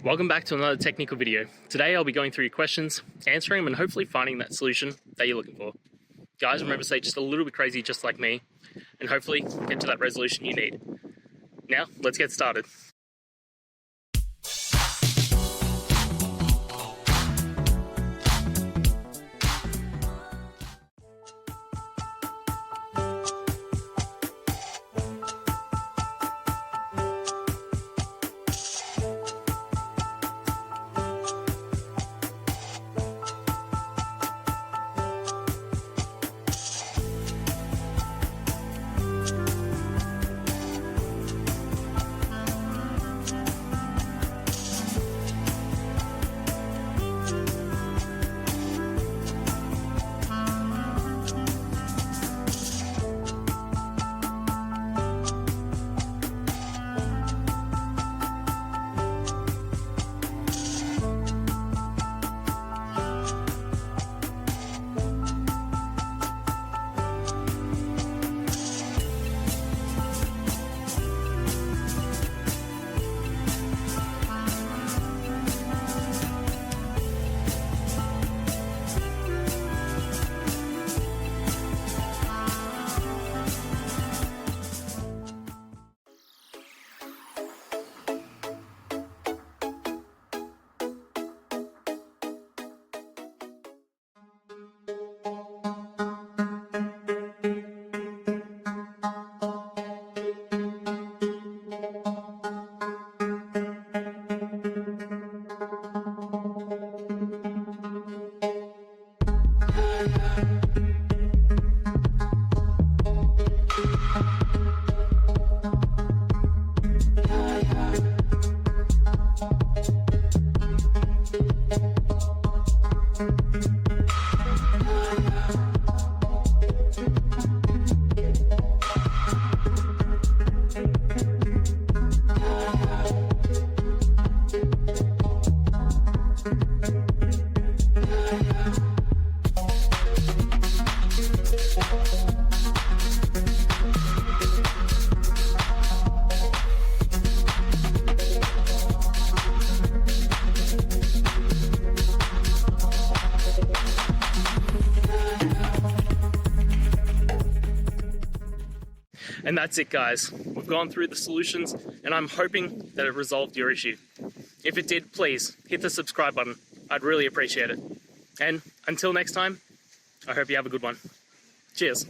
Welcome back to another technical video. Today I'll be going through your questions, answering them and hopefully finding that solution that you're looking for. Guys, remember to stay just a little bit crazy just like me and hopefully get to that resolution you need. Now, let's get started. And that's it, guys. We've gone through the solutions and I'm hoping that it resolved your issue. If it did, please hit the subscribe button. I'd really appreciate it. And until next time, I hope you have a good one. Cheers.